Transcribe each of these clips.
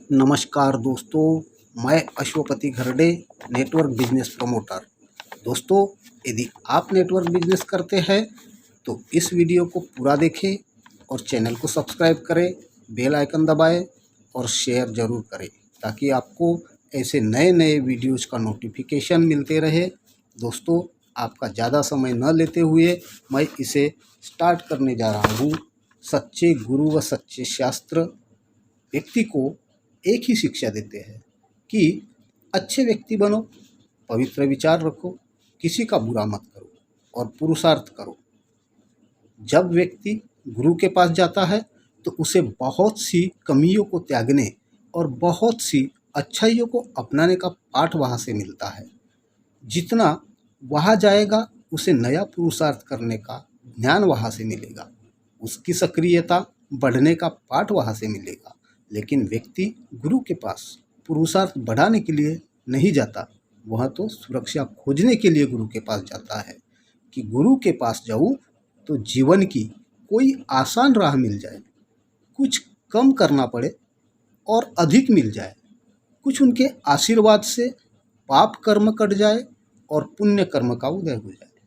नमस्कार दोस्तों, मैं Ashwapati Gharde, network business promoter. दोस्तों, यदि आप नेटवर्क बिजनेस करते हैं तो इस वीडियो को पूरा देखें और चैनल को सब्सक्राइब करें, बेल आइकन दबाएं और शेयर ज़रूर करें ताकि आपको ऐसे नए नए वीडियोज़ का नोटिफिकेशन मिलते रहे। दोस्तों, आपका ज़्यादा समय न लेते हुए मैं इसे स्टार्ट करने जा रहा हूँ। सच्चे गुरु व सच्चे शास्त्र व्यक्ति को एक ही शिक्षा देते हैं कि अच्छे व्यक्ति बनो, पवित्र विचार रखो, किसी का बुरा मत करो और पुरुषार्थ करो। जब व्यक्ति गुरु के पास जाता है तो उसे बहुत सी कमियों को त्यागने और बहुत सी अच्छाइयों को अपनाने का पाठ वहाँ से मिलता है। जितना वहाँ जाएगा उसे नया पुरुषार्थ करने का ज्ञान वहाँ से मिलेगा, उसकी सक्रियता बढ़ने का पाठ वहाँ से मिलेगा। लेकिन व्यक्ति गुरु के पास पुरुषार्थ बढ़ाने के लिए नहीं जाता, वह तो सुरक्षा खोजने के लिए गुरु के पास जाता है कि गुरु के पास जाऊँ तो जीवन की कोई आसान राह मिल जाए, कुछ कम करना पड़े और अधिक मिल जाए, कुछ उनके आशीर्वाद से पाप कर्म कट जाए और पुण्य कर्म का उदय हो जाए।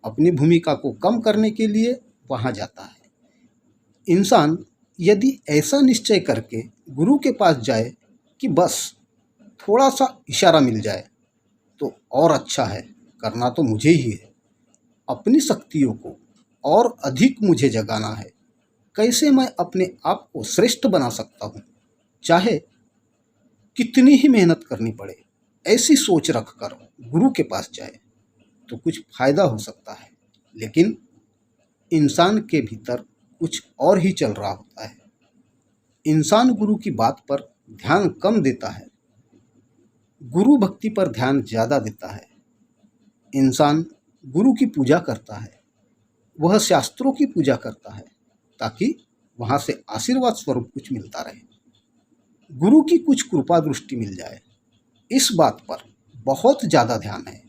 अपनी भूमिका को कम करने के लिए वहाँ जाता है। इंसान यदि ऐसा निश्चय करके गुरु के पास जाए कि बस थोड़ा सा इशारा मिल जाए तो और अच्छा है, करना तो मुझे ही है, अपनी शक्तियों को और अधिक मुझे जगाना है, कैसे मैं अपने आप को श्रेष्ठ बना सकता हूँ, चाहे कितनी ही मेहनत करनी पड़े, ऐसी सोच रखकर गुरु के पास जाए तो कुछ फायदा हो सकता है। लेकिन इंसान के भीतर कुछ और ही चल रहा होता है। इंसान गुरु की बात पर ध्यान कम देता है, गुरु भक्ति पर ध्यान ज़्यादा देता है। इंसान गुरु की पूजा करता है, वह शास्त्रों की पूजा करता है ताकि वहाँ से आशीर्वाद स्वरूप कुछ मिलता रहे, गुरु की कुछ कृपा दृष्टि मिल जाए। इस बात पर बहुत ज़्यादा ध्यान है।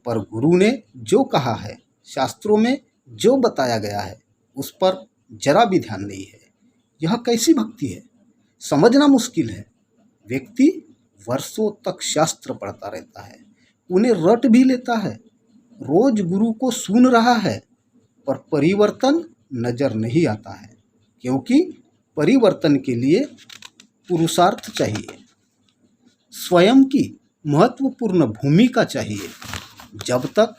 पर गुरु ने जो कहा है, शास्त्रों में जो बताया गया है, उस पर जरा भी ध्यान नहीं है। यह कैसी भक्ति है, समझना मुश्किल है। व्यक्ति वर्षों तक शास्त्र पढ़ता रहता है, उन्हें रट भी लेता है, रोज गुरु को सुन रहा है, पर परिवर्तन नजर नहीं आता है, क्योंकि परिवर्तन के लिए पुरुषार्थ चाहिए, स्वयं की महत्वपूर्ण भूमिका चाहिए। जब तक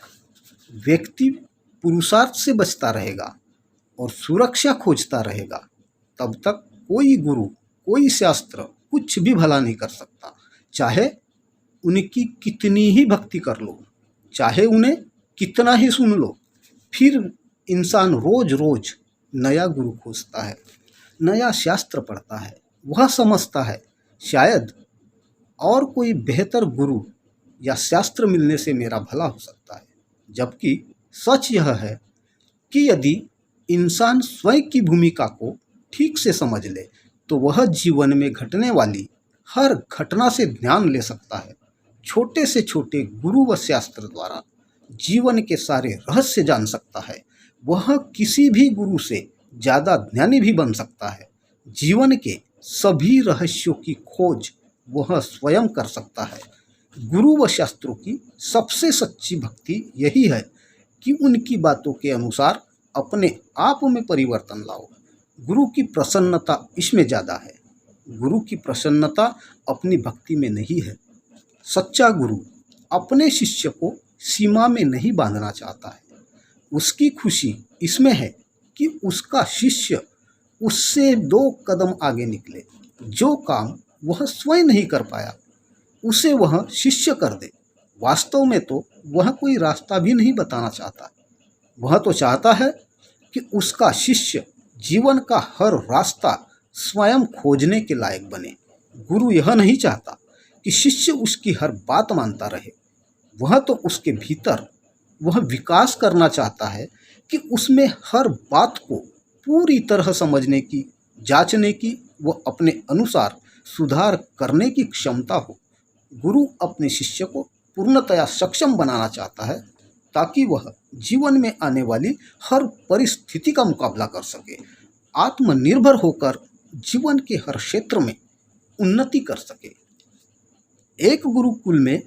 व्यक्ति पुरुषार्थ से बचता रहेगा और सुरक्षा खोजता रहेगा, तब तक कोई गुरु, कोई शास्त्र कुछ भी भला नहीं कर सकता। चाहे उनकी कितनी ही भक्ति कर लो, चाहे उन्हें कितना ही सुन लो, फिर इंसान रोज रोज नया गुरु खोजता है, नया शास्त्र पढ़ता है। वह समझता है शायद और कोई बेहतर गुरु या शास्त्र मिलने से मेरा भला हो सकता है। जबकि सच यह है कि यदि इंसान स्वयं की भूमिका को ठीक से समझ ले तो वह जीवन में घटने वाली हर घटना से ज्ञान ले सकता है। छोटे से छोटे गुरु व शास्त्र द्वारा जीवन के सारे रहस्य जान सकता है। वह किसी भी गुरु से ज़्यादा ज्ञानी भी बन सकता है। जीवन के सभी रहस्यों की खोज वह स्वयं कर सकता है। गुरु व शास्त्रों की सबसे सच्ची भक्ति यही है कि उनकी बातों के अनुसार अपने आप में परिवर्तन लाओ। गुरु की प्रसन्नता इसमें ज़्यादा है। गुरु की प्रसन्नता अपनी भक्ति में नहीं है। सच्चा गुरु अपने शिष्य को सीमा में नहीं बांधना चाहता है। उसकी खुशी इसमें है कि उसका शिष्य उससे 2 कदम आगे निकले। जो काम वह स्वयं नहीं कर पाया उसे वह शिष्य कर दे। वास्तव में तो वह कोई रास्ता भी नहीं बताना चाहता, वह तो चाहता है कि उसका शिष्य जीवन का हर रास्ता स्वयं खोजने के लायक बने। गुरु यह नहीं चाहता कि शिष्य उसकी हर बात मानता रहे, वह तो उसके भीतर वह विकास करना चाहता है कि उसमें हर बात को पूरी तरह समझने की, जांचने की, वो अपने अनुसार सुधार करने की क्षमता हो। गुरु अपने शिष्य को पूर्णतया सक्षम बनाना चाहता है ताकि वह जीवन में आने वाली हर परिस्थिति का मुकाबला कर सके, आत्मनिर्भर होकर जीवन के हर क्षेत्र में उन्नति कर सके। एक गुरुकुल में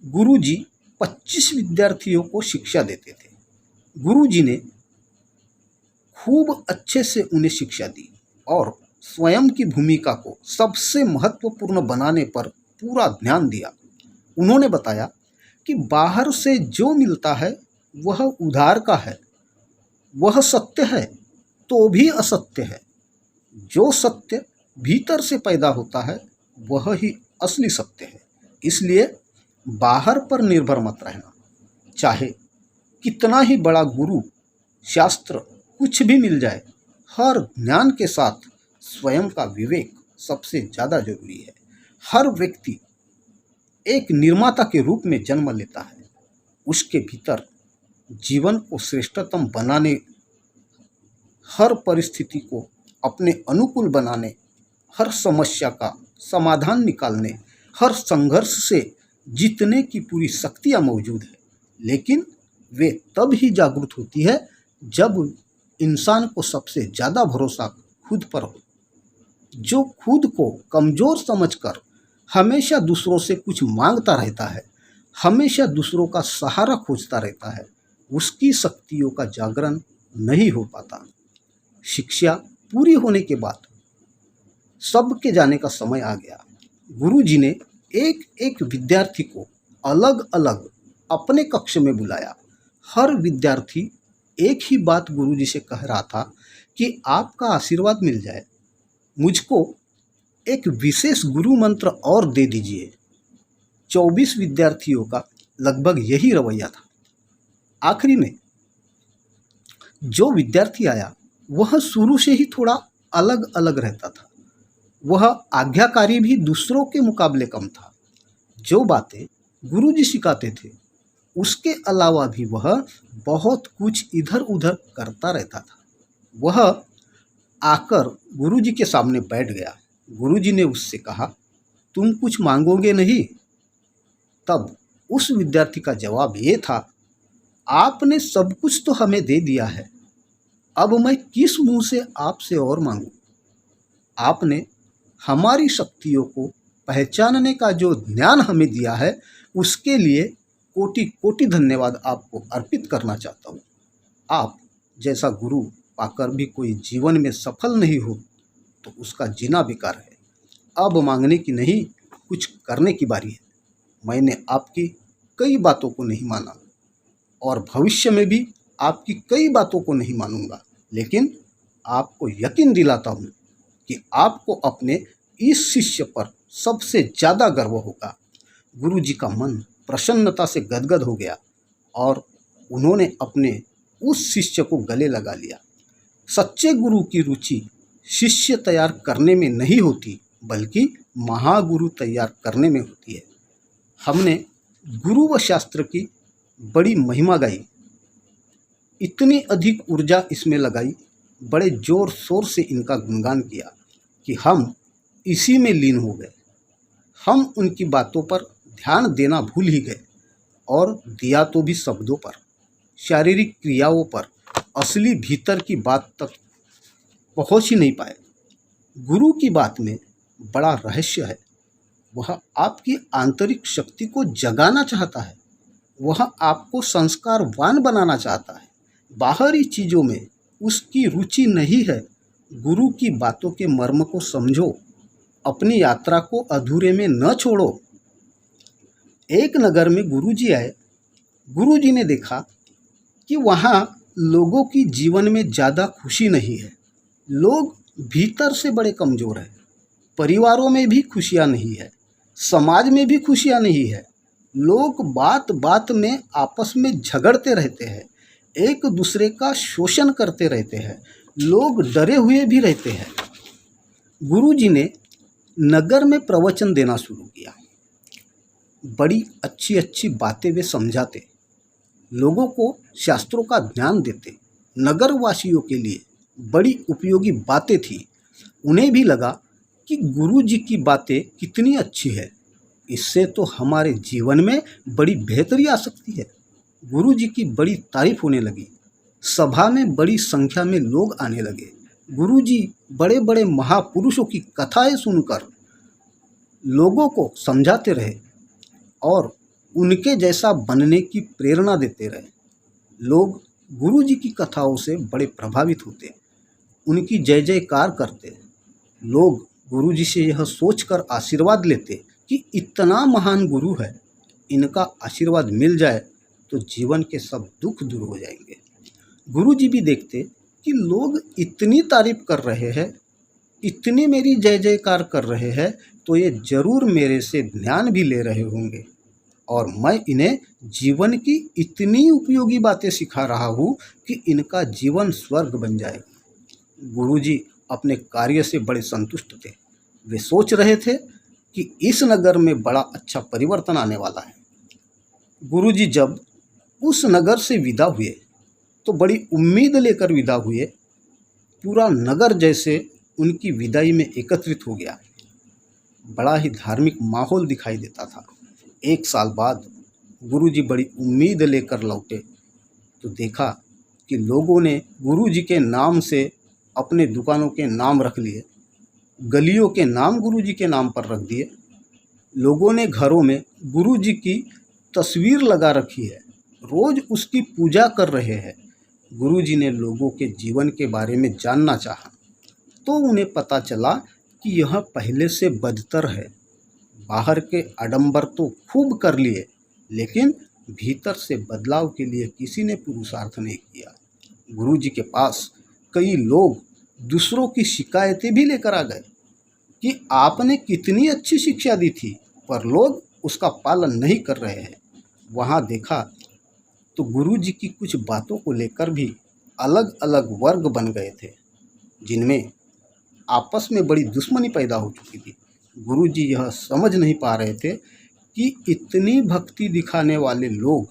गुरुजी 25 विद्यार्थियों को शिक्षा देते थे। गुरुजी ने खूब अच्छे से उन्हें शिक्षा दी और स्वयं की भूमिका को सबसे महत्वपूर्ण बनाने पर पूरा ध्यान दिया। उन्होंने बताया कि बाहर से जो मिलता है वह उधार का है, वह सत्य है तो भी असत्य है। जो सत्य भीतर से पैदा होता है वह ही असली सत्य है। इसलिए बाहर पर निर्भर मत रहना। चाहे कितना ही बड़ा गुरु शास्त्र कुछ भी मिल जाए, हर ज्ञान के साथ स्वयं का विवेक सबसे ज़्यादा जरूरी है। हर व्यक्ति एक निर्माता के रूप में जन्म लेता है। उसके भीतर जीवन को श्रेष्ठतम बनाने, हर परिस्थिति को अपने अनुकूल बनाने, हर समस्या का समाधान निकालने, हर संघर्ष से जीतने की पूरी शक्तियाँ मौजूद है। लेकिन वे तब ही जागृत होती है जब इंसान को सबसे ज़्यादा भरोसा खुद पर हो। जो खुद को कमज़ोर समझकर हमेशा दूसरों से कुछ मांगता रहता है, हमेशा दूसरों का सहारा खोजता रहता है, उसकी शक्तियों का जागरण नहीं हो पाता। शिक्षा पूरी होने के बाद सबके जाने का समय आ गया। गुरुजी ने एक एक विद्यार्थी को अलग अलग अपने कक्ष में बुलाया। हर विद्यार्थी एक ही बात गुरुजी से कह रहा था कि आपका आशीर्वाद मिल जाए, मुझको एक विशेष गुरु मंत्र और दे दीजिए। 24 विद्यार्थियों का लगभग यही रवैया था। आखिरी में जो विद्यार्थी आया वह शुरू से ही थोड़ा अलग अलग रहता था। वह आज्ञाकारी भी दूसरों के मुकाबले कम था। जो बातें गुरुजी सिखाते थे उसके अलावा भी वह बहुत कुछ इधर उधर करता रहता था। वह आकर गुरुजी के सामने बैठ गया। गुरुजी ने उससे कहा, तुम कुछ मांगोगे नहीं? तब उस विद्यार्थी का जवाब ये था, आपने सब कुछ तो हमें दे दिया है, अब मैं किस मुंह से आपसे और मांगूं? आपने हमारी शक्तियों को पहचानने का जो ज्ञान हमें दिया है उसके लिए कोटि कोटि धन्यवाद आपको अर्पित करना चाहता हूँ। आप जैसा गुरु पाकर भी कोई जीवन में सफल नहीं हो तो उसका जीना बेकार है। अब मांगने की नहीं, कुछ करने की बारी है। मैंने आपकी कई बातों को नहीं माना और भविष्य में भी आपकी कई बातों को नहीं मानूंगा, लेकिन आपको यकीन दिलाता हूँ कि आपको अपने इस शिष्य पर सबसे ज़्यादा गर्व होगा। गुरुजी का मन प्रसन्नता से गदगद हो गया और उन्होंने अपने उस शिष्य को गले लगा लिया। सच्चे गुरु की रुचि शिष्य तैयार करने में नहीं होती, बल्कि महागुरु तैयार करने में होती है। हमने गुरु व शास्त्र की बड़ी महिमा गाई, इतनी अधिक ऊर्जा इसमें लगाई, बड़े जोर शोर से इनका गुणगान किया कि हम इसी में लीन हो गए। हम उनकी बातों पर ध्यान देना भूल ही गए और दिया तो भी शब्दों पर, शारीरिक क्रियाओं पर, असली भीतर की बात तक पहुंच ही नहीं पाए। गुरु की बात में बड़ा रहस्य है। वह आपकी आंतरिक शक्ति को जगाना चाहता है। वह आपको संस्कारवान बनाना चाहता है। बाहरी चीज़ों में उसकी रुचि नहीं है। गुरु की बातों के मर्म को समझो, अपनी यात्रा को अधूरे में न छोड़ो। एक नगर में गुरुजी आए। गुरुजी ने देखा कि वहाँ लोगों की जीवन में ज़्यादा खुशी नहीं है। लोग भीतर से बड़े कमज़ोर हैं। परिवारों में भी खुशियाँ नहीं है, समाज में भी खुशियाँ नहीं है। लोग बात बात में आपस में झगड़ते रहते हैं, एक दूसरे का शोषण करते रहते हैं, लोग डरे हुए भी रहते हैं। गुरुजी ने नगर में प्रवचन देना शुरू किया। बड़ी अच्छी अच्छी बातें वे समझाते, लोगों को शास्त्रों का ज्ञान देते। नगरवासियों के लिए बड़ी उपयोगी बातें थी। उन्हें भी लगा कि गुरुजी की बातें कितनी अच्छी है, इससे तो हमारे जीवन में बड़ी बेहतरी आ सकती है। गुरुजी की बड़ी तारीफ होने लगी। सभा में बड़ी संख्या में लोग आने लगे। गुरुजी बड़े बड़े महापुरुषों की कथाएं सुनकर लोगों को समझाते रहे और उनके जैसा बनने की प्रेरणा देते रहे। लोग गुरु जी की कथाओं से बड़े प्रभावित होते, उनकी जय जयकार करते। लोग गुरु जी से यह सोचकर आशीर्वाद लेते कि इतना महान गुरु है, इनका आशीर्वाद मिल जाए तो जीवन के सब दुख दूर हो जाएंगे। गुरु जी भी देखते कि लोग इतनी तारीफ कर रहे हैं, इतनी मेरी जय जयकार कर रहे हैं, तो ये जरूर मेरे से ज्ञान भी ले रहे होंगे और मैं इन्हें जीवन की इतनी उपयोगी बातें सिखा रहा हूँ कि इनका जीवन स्वर्ग बन जाएगा। गुरुजी अपने कार्य से बड़े संतुष्ट थे। वे सोच रहे थे कि इस नगर में बड़ा अच्छा परिवर्तन आने वाला है। गुरुजी जब उस नगर से विदा हुए तो बड़ी उम्मीद लेकर विदा हुए। पूरा नगर जैसे उनकी विदाई में एकत्रित हो गया। बड़ा ही धार्मिक माहौल दिखाई देता था। 1 साल बाद गुरुजी बड़ी उम्मीद लेकर लौटे तो देखा कि लोगों ने गुरुजी के नाम से अपने दुकानों के नाम रख लिए, गलियों के नाम गुरुजी के नाम पर रख दिए। लोगों ने घरों में गुरुजी की तस्वीर लगा रखी है, रोज़ उसकी पूजा कर रहे हैं। गुरुजी ने लोगों के जीवन के बारे में जानना चाहा तो उन्हें पता चला कि यह पहले से बदतर है। बाहर के आडंबर तो खूब कर लिए, लेकिन भीतर से बदलाव के लिए किसी ने पुरुषार्थ नहीं किया। गुरुजी के पास कई लोग दूसरों की शिकायतें भी लेकर आ गए कि आपने कितनी अच्छी शिक्षा दी थी, पर लोग उसका पालन नहीं कर रहे हैं। वहाँ देखा तो गुरुजी की कुछ बातों को लेकर भी अलग अलग वर्ग बन गए थे, जिनमें आपस में बड़ी दुश्मनी पैदा हो चुकी थी। गुरुजी यह समझ नहीं पा रहे थे कि इतनी भक्ति दिखाने वाले लोग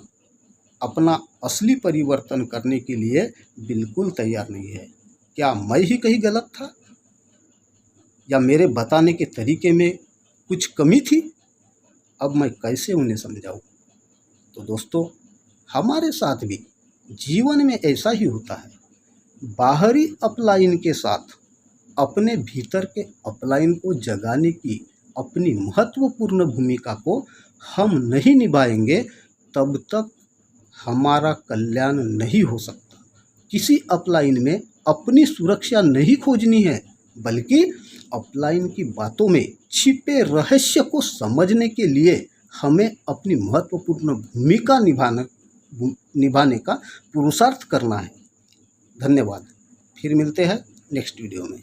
अपना असली परिवर्तन करने के लिए बिल्कुल तैयार नहीं है। क्या मैं ही कहीं गलत था या मेरे बताने के तरीके में कुछ कमी थी? अब मैं कैसे उन्हें समझाऊं? तो दोस्तों, हमारे साथ भी जीवन में ऐसा ही होता है। बाहरी अपलाइन के साथ अपने भीतर के अपलाइन को जगाने की अपनी महत्वपूर्ण भूमिका को हम नहीं निभाएंगे, तब तक हमारा कल्याण नहीं हो सकता। किसी अपलाइन में अपनी सुरक्षा नहीं खोजनी है, बल्कि अपलाइन की बातों में छिपे रहस्य को समझने के लिए हमें अपनी महत्वपूर्ण भूमिका निभाने का पुरुषार्थ करना है। धन्यवाद। फिर मिलते हैं नेक्स्ट वीडियो में।